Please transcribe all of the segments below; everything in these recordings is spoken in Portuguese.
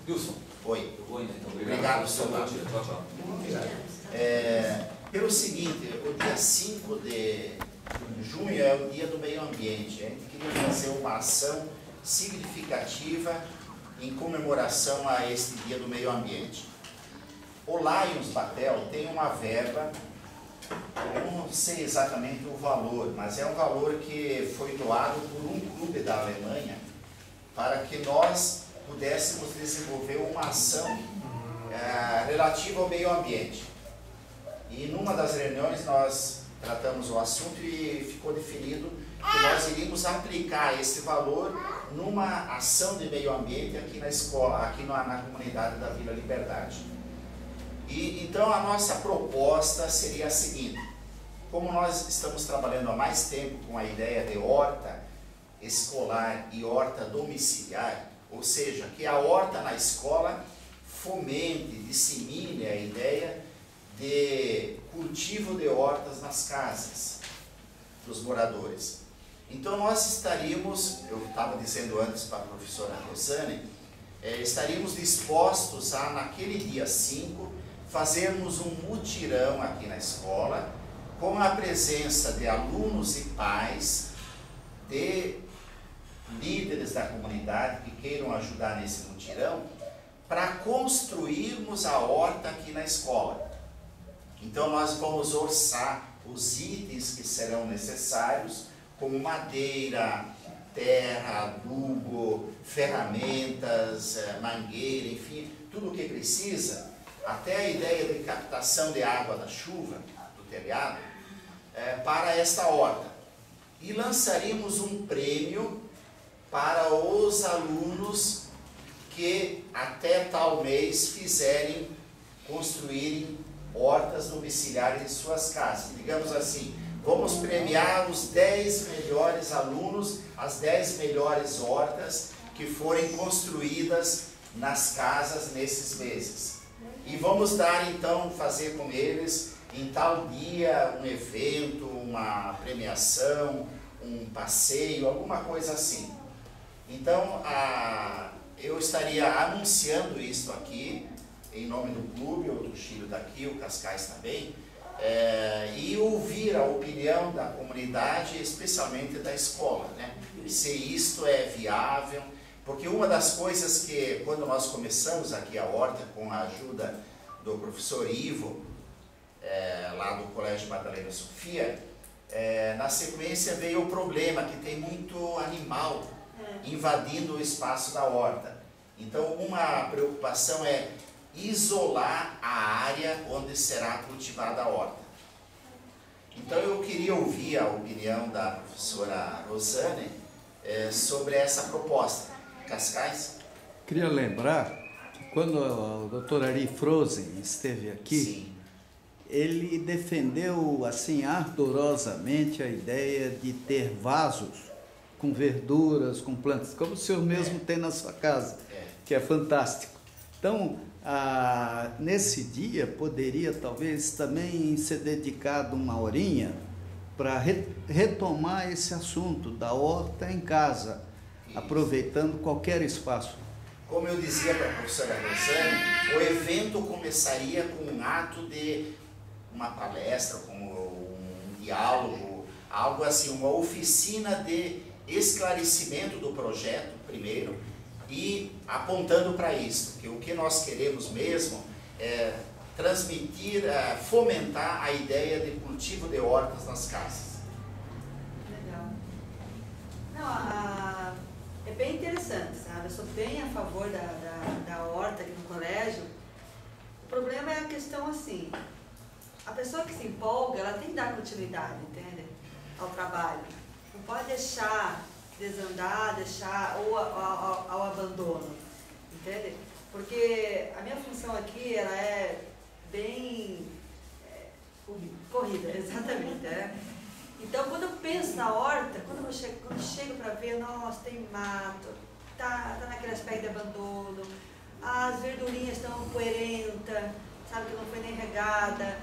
Wilson. Oi. Eu vou indo, então. Obrigado, seu Tchau, tchau. Pelo seguinte, o dia 5 de junho é o dia do meio ambiente. A gente queria fazer uma ação significativa em comemoração a este dia do meio ambiente. O Lions Batel tem uma verba, eu não sei exatamente o valor, mas é um valor que foi doado por um clube da Alemanha para que nós pudéssemos desenvolver uma ação relativa ao meio ambiente. E numa das reuniões nós tratamos o assunto e ficou definido que nós iríamos aplicar esse valor numa ação de meio ambiente aqui na escola, aqui na comunidade da Vila Liberdade. E então a nossa proposta seria a seguinte: como nós estamos trabalhando há mais tempo com a ideia de horta escolar e horta domiciliar, ou seja, que a horta na escola fomente, dissemine a ideia de cultivo de hortas nas casas dos moradores. Então nós estaríamos, eu estava dizendo antes para a professora Rosane, estaríamos dispostos a, naquele dia 5, fazermos um mutirão aqui na escola, com a presença de alunos e pais, de líderes da comunidade que queiram ajudar nesse mutirão, para construirmos a horta aqui na escola. Então nós vamos orçar os itens que serão necessários, como madeira, terra, adubo, ferramentas, mangueira, enfim, tudo o que precisa, até a ideia de captação de água da chuva, do telhado, para esta horta. E lançaríamos um prêmio para os alunos que até tal mês construírem hortas domiciliares em suas casas. Digamos assim, vamos premiar os 10 melhores alunos, as 10 melhores hortas que forem construídas nas casas nesses meses. E vamos dar então, fazer com eles em tal dia um evento, uma premiação, um passeio, alguma coisa assim. Então eu estaria anunciando isso aqui em nome do clube, o Tuxílio está aqui, o Cascais também, e ouvir a opinião da comunidade, especialmente da escola, né? Se isto é viável, porque uma das coisas que, quando nós começamos aqui a horta, com a ajuda do professor Ivo, lá do Colégio Madalena Sofia, na sequência veio o problema que tem muito animal invadindo o espaço da horta. Então uma preocupação é isolar a área onde será cultivada a horta. Então eu queria ouvir a opinião da professora Rosane sobre essa proposta. Cascais? Queria lembrar que quando o Dr. Ari Frozen esteve aqui, sim, ele defendeu assim ardorosamente a ideia de ter vasos com verduras, com plantas, como o senhor mesmo tem na sua casa, que é fantástico. Então, nesse dia poderia talvez também ser dedicado uma horinha para retomar esse assunto da horta em casa, isso, aproveitando qualquer espaço. Como eu dizia para a professora Rosane, o evento começaria com um ato de uma palestra, com um diálogo, algo assim, uma oficina de esclarecimento do projeto primeiro, e apontando para isso, que o que nós queremos mesmo é transmitir, fomentar a ideia de cultivo de hortas nas casas. Legal. Não, é bem interessante, sabe? Eu sou bem a favor da horta aqui no colégio. O problema é a questão assim, a pessoa que se empolga, ela tem que dar continuidade, entende? Ao trabalho. Não pode deixar desandar, ou ao abandono, entende? Porque a minha função aqui, ela é bem corrida, exatamente. Então, quando eu penso na horta, quando eu chego para ver, nossa, tem mato, tá naquele aspecto de abandono, as verdurinhas estão poeirentas, sabe, que não foi nem regada.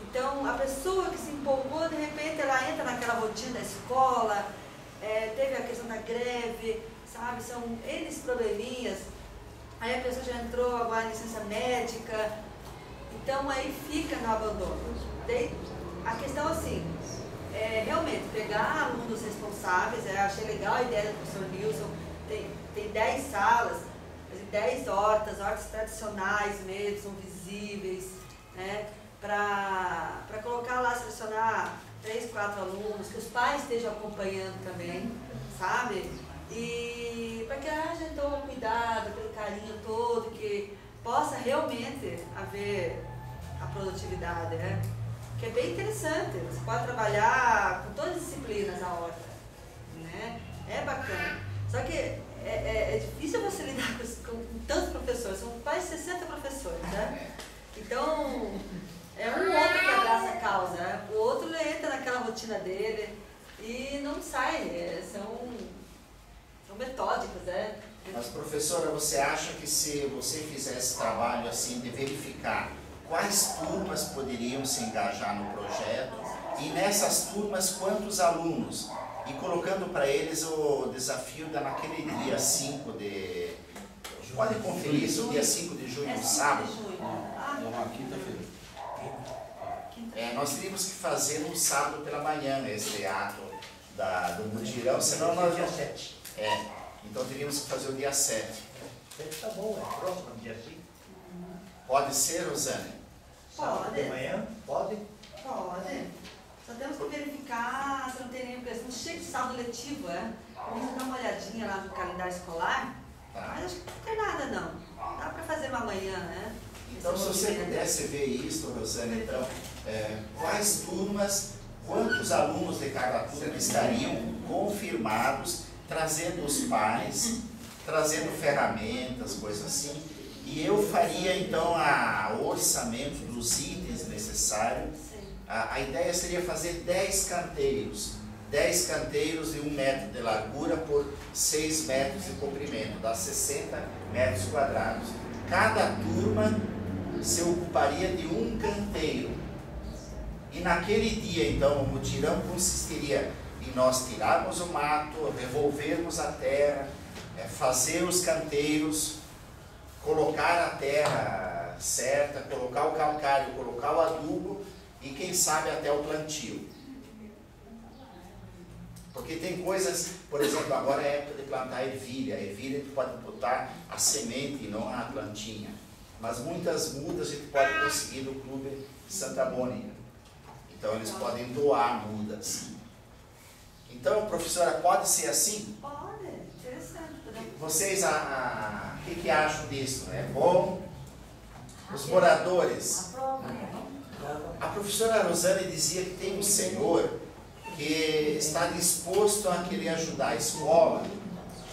Então, a pessoa que se empolgou, de repente, ela entra naquela rotina da escola, teve a questão da greve, sabe, são N probleminhas. aí a pessoa já entrou agora em licença médica, então aí fica no abandono. Daí, a questão assim, realmente pegar alunos responsáveis, achei legal a ideia do professor Nilson, tem 10 salas, 10 hortas tradicionais mesmo, são visíveis, né, para colocar lá, selecionar 3, 4 alunos, que os pais estejam acompanhando também, sabe? E para que haja então um cuidado, aquele carinho todo, que possa realmente haver a produtividade, né? Que é bem interessante, você pode trabalhar com todas as disciplinas a horta, né? É bacana. Só que é difícil você lidar com tantos professores, são quase 60 professores, né? Então, é um outro que abraça a causa, né? O outro entra naquela rotina dele e não sai, são metódicos, né? Mas, professora, você acha que se você fizesse esse trabalho assim de verificar quais turmas poderiam se engajar no projeto e nessas turmas quantos alunos, e colocando para eles o desafio naquele dia 5 de... Pode conferir isso, dia 5 de junho, sábado. É uma quinta-feira. Nós teríamos que fazer no sábado pela manhã esse ato do mutirão, senão nós... Dia 7. Então teríamos que fazer o dia 7. Tá bom, é próximo, dia 5. Pode ser, Rosane? Sábado de manhã, pode? Pode. Só temos que verificar se não tem nenhuma questão. Chega de saldo letivo, Vamos dar uma olhadinha lá no calendário escolar. Tá. Mas acho que não tem nada, não. Dá para fazer amanhã, né? Então, se você pudesse ver isso, Rosane, então, quais turmas, quantos alunos de cada turma estariam confirmados, trazendo os pais, trazendo ferramentas, coisas assim, e eu faria, então, o orçamento dos itens necessários. A ideia seria fazer 10 canteiros. 10 canteiros de 1 metro de largura por 6 metros de comprimento, dá 60 metros quadrados. Cada turma se ocuparia de um canteiro. E naquele dia, então, o mutirão consistiria em nós tirarmos o mato, revolvermos a terra, fazer os canteiros, colocar a terra certa, colocar o calcário, colocar o adubo e, quem sabe, até o plantio. Porque tem coisas, por exemplo, agora é época de plantar ervilha. A ervilha a gente pode botar a semente e não a plantinha. Mas muitas mudas a gente pode conseguir do Clube Santa Mônica. Então eles podem doar mudas. Então, professora, pode ser assim? Pode, interessante. Vocês, o que acham disso? É bom? Os moradores? A professora Rosane dizia que tem um senhor que está disposto a querer ajudar a escola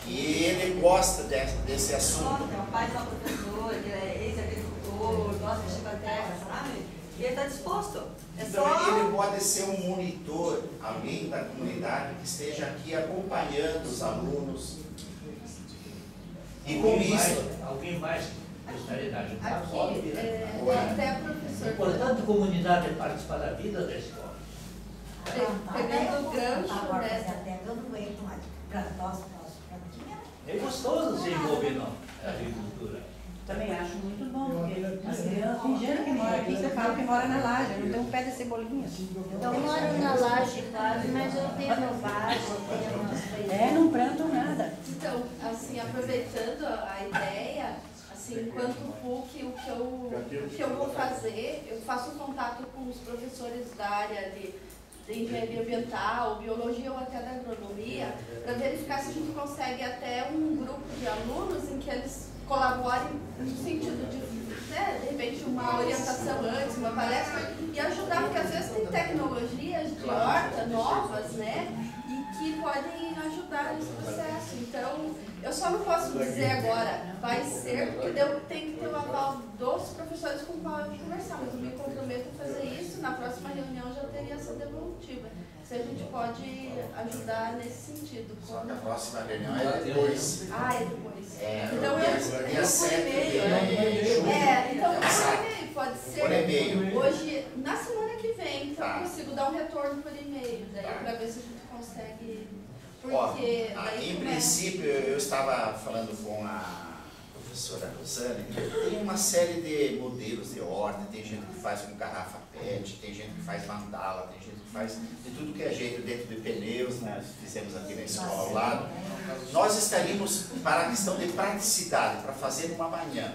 e ele gosta desse assunto. É o pai do professor, ele é ex-agricultor, gosta de mexer com a terra, sabe? E ele está disposto. Então ele pode ser um monitor, alguém da comunidade que esteja aqui acompanhando os alunos. E com isso... Alguém mais gostaria de ajudar? Aqui, Pode vir. até professor. É importante a comunidade participar da vida da escola. Pegando o gancho, agora, né? até eu não aguento mais. Plantar os plantinhas. É gostoso se envolver na agricultura. Também acho muito bom, porque as crianças, tem gente que mora aqui, você fala que mora na laje, não tem um pé de cebolinha. Eu moro na laje quase, mas eu tenho meu vaso, tenho umas coisas. Não plantam nada. Então, assim, aproveitando a ideia, assim, enquanto PUC, o que eu vou fazer, eu faço contato com os professores da área de engenharia ambiental, biologia ou até da agronomia, para verificar se a gente consegue até um grupo de alunos em que eles colaborem no sentido de repente, uma orientação antes, uma palestra, e ajudar, porque às vezes tem tecnologias de horta novas, né, e que podem ajudar nesse processo. Então, eu só não posso dizer agora, vai ser, porque tem que ter o aval dos professores com qual eu conversar, mas eu me comprometo a fazer isso, na próxima reunião já teria essa devolutiva. Se a gente pode ajudar nesse sentido. Só que a próxima reunião é depois. Ah, é depois. Então eu por e-mail, então por e-mail, pode ser por e-mail. hoje, na semana que vem, então eu consigo dar um retorno por e-mail, daí para ver se a gente consegue, porque... Em princípio, eu estava falando com a professora Rosane, tem uma série de modelos de horta, tem gente que faz com garrafa PET, tem gente que faz mandala, tem gente que faz de tudo que é jeito dentro de pneus, né? Fizemos aqui na escola ao lado. Nós estaríamos, para a questão de praticidade, para fazer numa manhã,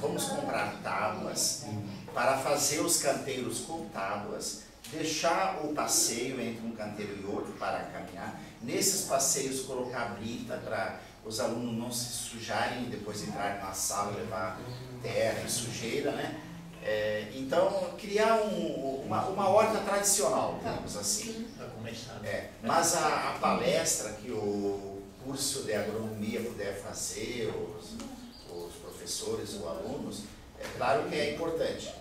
vamos comprar tábuas para fazer os canteiros com tábuas, deixar o passeio entre um canteiro e outro para caminhar. Nesses passeios colocar brita para os alunos não se sujarem e depois entrarem na sala e levar terra e sujeira, né? Então, criar uma horta tradicional, digamos assim. Mas a palestra que o curso de agronomia puder fazer, os professores ou alunos, é claro que é importante.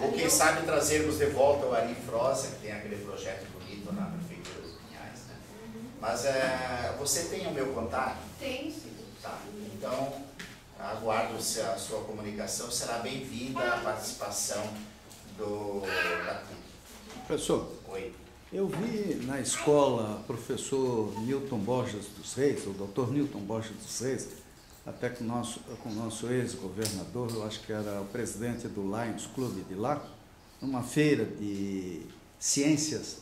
Ou quem sabe trazermos de volta o Ari Froza, que tem aquele projeto bonito na Prefeitura dos Pinhais, né? Mas você tem o meu contato? Tem, sim. Tá. Então, aguardo se a sua comunicação, será bem-vinda a participação da PUC. Professor, Oi. Eu vi na escola o professor Newton Borges dos Reis, o doutor Newton Borges dos Reis, até com o nosso ex-governador, eu acho que era o presidente do Lions Club de lá, numa feira de ciências,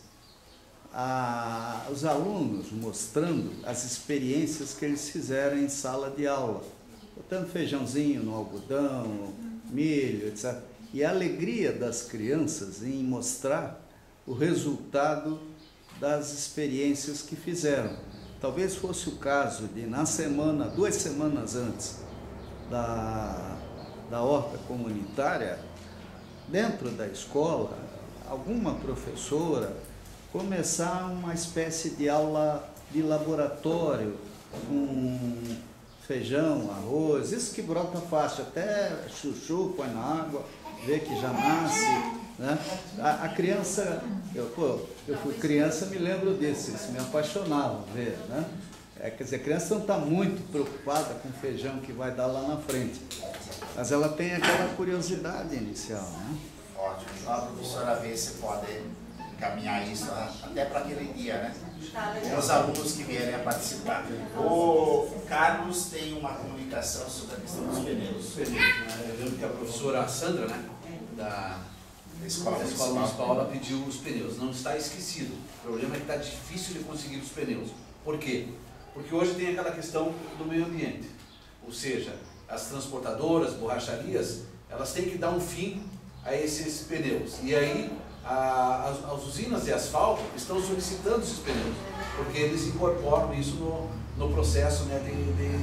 os alunos mostrando as experiências que eles fizeram em sala de aula, botando feijãozinho no algodão, milho, etc. E a alegria das crianças em mostrar o resultado das experiências que fizeram. Talvez fosse o caso de, na semana, 2 semanas antes da horta comunitária, dentro da escola, alguma professora começar uma espécie de aula de laboratório com feijão, arroz, isso que brota fácil, até chuchu, põe na água, vê que já nasce, né? A criança, eu fui criança, me lembro disso, isso me apaixonava ver, né? Quer dizer, a criança não está muito preocupada com o feijão que vai dar lá na frente, mas ela tem aquela curiosidade inicial, né? Ótimo. Então a professora vê se pode encaminhar isso até para aquele dia, né? Os alunos que vierem a participar. O Carlos tem uma comunicação sobre a questão dos pneus. Eu lembro que a professora Sandra, né, da escola municipal, ela pediu os pneus. Não está esquecido. O problema é que está difícil de conseguir os pneus. Por quê? Porque hoje tem aquela questão do meio ambiente. Ou seja, as transportadoras, borracharias, elas têm que dar um fim a esses pneus. E aí, as usinas de asfalto estão solicitando esses pneus, porque eles incorporam isso no processo, né,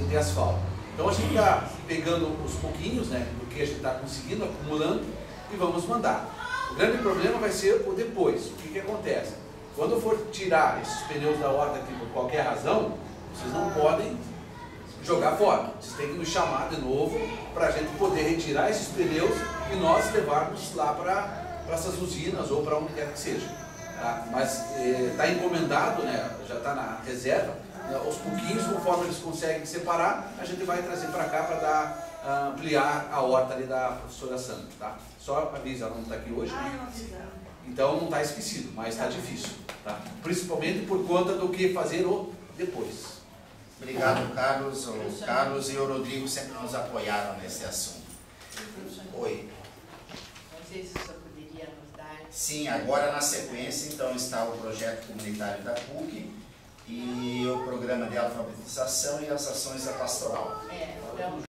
de asfalto. Então a gente está pegando os pouquinhos, né, do que a gente está conseguindo, acumulando, e vamos mandar. O grande problema vai ser o depois. O que acontece? Quando for tirar esses pneus da horta aqui por qualquer razão, vocês não podem jogar fora. Vocês têm que nos chamar de novo para a gente poder retirar esses pneus e nós levarmos lá para essas usinas ou para onde quer que seja. Tá? Mas está encomendado, né? Já está na reserva, né? Aos pouquinhos, conforme eles conseguem separar, a gente vai trazer para cá para ampliar a horta ali da professora Sandra. Tá? Só avisa, ela não está aqui hoje. Então não está esquecido, mas está difícil. Tá? Principalmente por conta do que fazer o depois. Obrigado, Carlos. O Carlos e o Rodrigo sempre nos apoiaram nesse assunto. Oi. Não sei se o senhor poderia nos dar. Sim, agora na sequência, então, está o projeto comunitário da PUC e o programa de alfabetização e as ações da pastoral. Então,